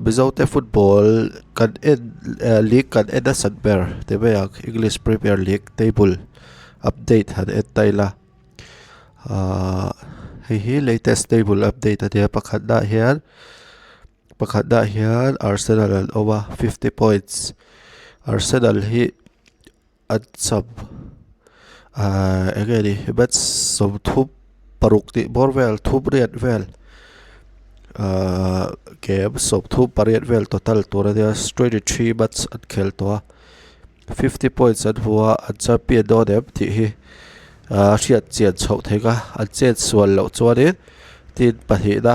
bizote football kan league kan eda sanber tebeyak English Premier League table update han etaila hi latest table update adia pakhatda hian Arsenal an over 50 points Arsenal hi at sub again but some thup parukti borvel thup riat vel game sob thu pariat vel total tura dia 23 bats at khel to 50 points at huwa at champion do dem ti hi riat chen chho thega at chen sual lo chuanin tin pahi da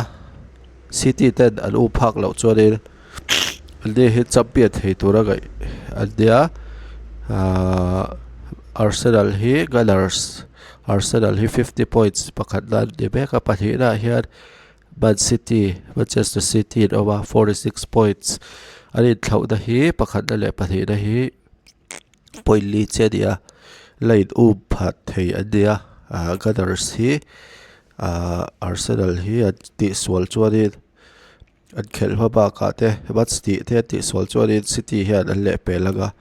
city ten an u phak lo chuanin alde hi champion thei tura gai adia Arsenal hi Gunners Arsenal hi 50 points pakhat dan de beka pahi na hian Manchester City over 46 points. Ani thlau da hi pakhat na le pathi da hi point lead che dia lead phat thei adia Gunners hi Arsenal hi ti swal chuanin an khel ba ka te but ti swal chuanin City hian an le pe laga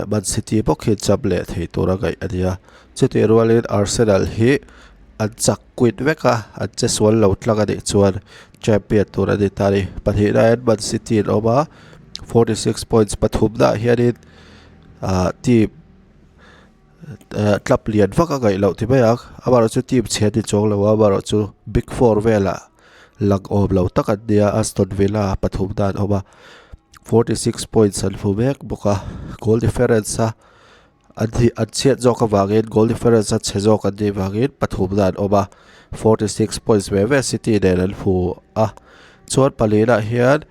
Man City bok hi chap le thei tura gai adia cheti rualin Arsenal hi an chak quit veka an che swal lo tlaga de chuan champion tura de tari pathi na Man City over 46 points pathum da hianin team club lian vaka gai lo ti bayak abaro chu team chhedi chong lo abaro chu big four vela lag om lo takat dia Aston Villa pathum dan over 46 points an fubek boka goal difference adhi achet joka wagin goal difference at chejok adi wagin pathum dan over 46 points ve City den an fu chuan palina hian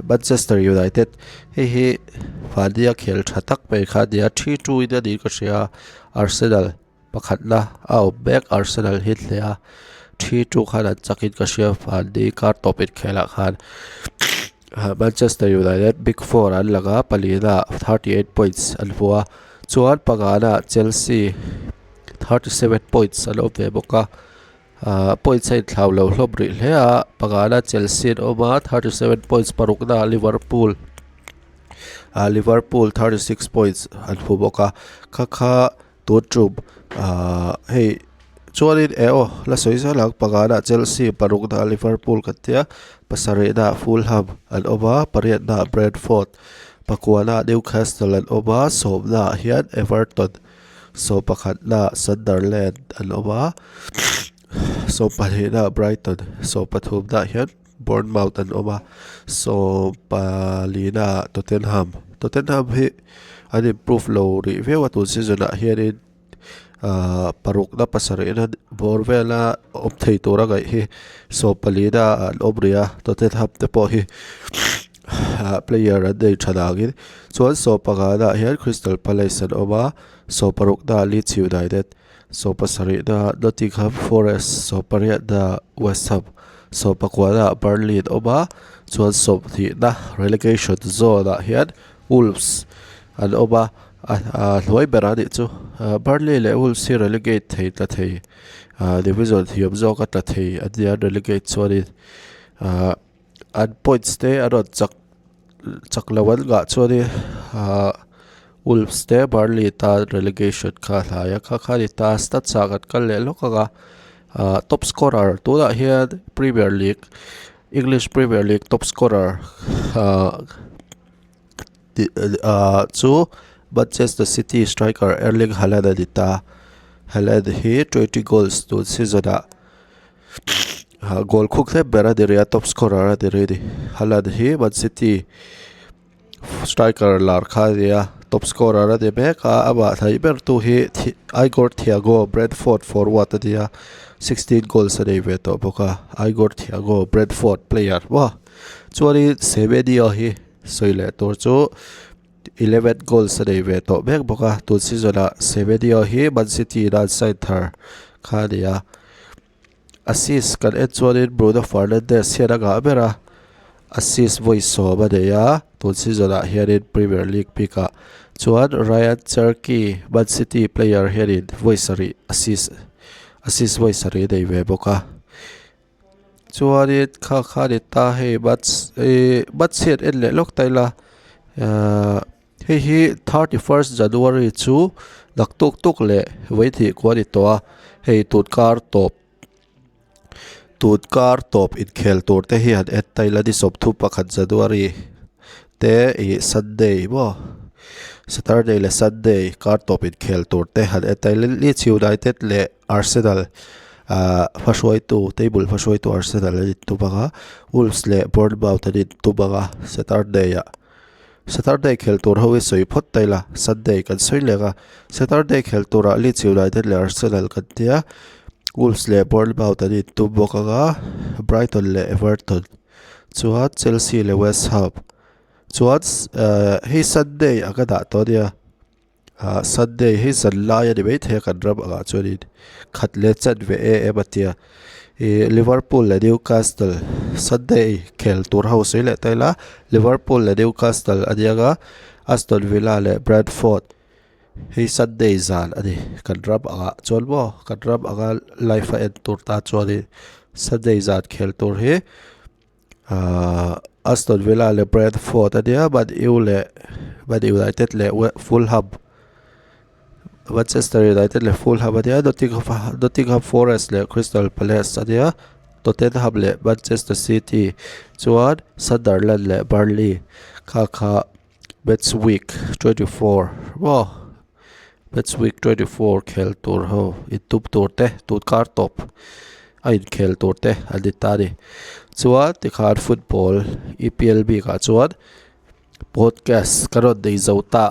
Manchester United hi fadia khel thatak pe kha dia 3-2 ida di ka sia Arsenal pakhatna back Arsenal hit lea 3-2 khan chakin ka sia fadi ka topit khela khan Manchester United big four an laga palina 38 points an fuwa chuan pagana Chelsea 37 points an of boka points ai thlau lo hlobri hlea pagana Chelsea over 37 points parukna Liverpool 36 points an fu boka kha totrum hey chuanin la soisa lang pagana Chelsea parukna Liverpool katia pasarena Fulham an over pariatna Brentford pakuana Newcastle an over somna hian Everton so pakhatna Sunderland an over so palina Brighton so pathumna hian Bournemouth an over so palina Tottenham hi an improve lo ri vewa tu season a hian parukna pasarena Borvela opthei tura gai hi so palina an obria Tottenham te po hi player an dei thadagin chuan so pagana hian Crystal Palace an over so parukna Leeds United so pasarena Nottingham Forest so pariatna West Ham so pakwana Burnley an over chuan so thi na relegation zone a hian Wolves an over hloi berani chu Burnley le Wolves hi relegate thei ta thei division thiam zo ka ta thei adia relegate chuanin an points te arot chak lawan ga chuani Wolves te Burnley ta relegation kha hlaya kha ni ta stat chakat kal le lokaga top scorer to da hian Premier League English Premier League top scorer chu Manchester City striker Erling Haaland dita Haaland hi 20 goals to season goal khuk the bera de top scorer de ready Haaland hi Man City striker lar kha dia top scorer de beka aba thai ber tu hi Igor Thiago Brentford forward dia 16 goals a day veto boka Igor Thiago Brentford player wa chuani sevedia hi soile tor chu 11 goals a day veto bek boka tu season a sevedia hi Man City ran side thar kha dia assist kan chuanin Bruno Fernandes hian ga bera assist voice so ba deya tu season a hianin Premier League pika chuan Ryan Cherky Man City player hianin voice assist voice dei ve boka chuan in kha ni ta hei bat set en le lok tai la hei hi 31st January chu dak tuk le wei thi kwa ni to hei tutkar top in khel tur te hi an et tai la di sop thu pakhat January te Sunday bo Saturday le Sunday kar top in khel tur te han et tai Leeds United le Arsenal phashoi tu table phashoi tu Arsenal le tu banga Wolves le Bournemouth le tu banga Saturday khel tur ho soi phot tai la Sunday kan soi lega Saturday khel tur Leeds United le Arsenal kan tia Wolves le Bournemouth le tu banga Brighton le Everton chuan Chelsea le West Ham chuan hei Sunday agada to dia Sunday hei zanlai ani mai the kan ram anga chuanin khat le chan ve batia Liverpool le Newcastle Sunday khel tur house le taila Liverpool le Newcastle adiaga Aston Villa le Brentford hei Sunday zan ani kan ram anga chonbo kan ram anga life end tur ta chuanin Sunday zan khel tur he Aston Villa le Brentford adia Man United le Fulham Manchester United le Fulham adia Nottingham Forest le Crystal Palace adia Tottenham le Manchester City chuan Sunderland le Burnley kha Match Week 24 Match Week 24 khel tur ho itup tur te tutkar top ain khel tur te aditari chuan tikhan football EPLB ka chuan podcast karot dei zota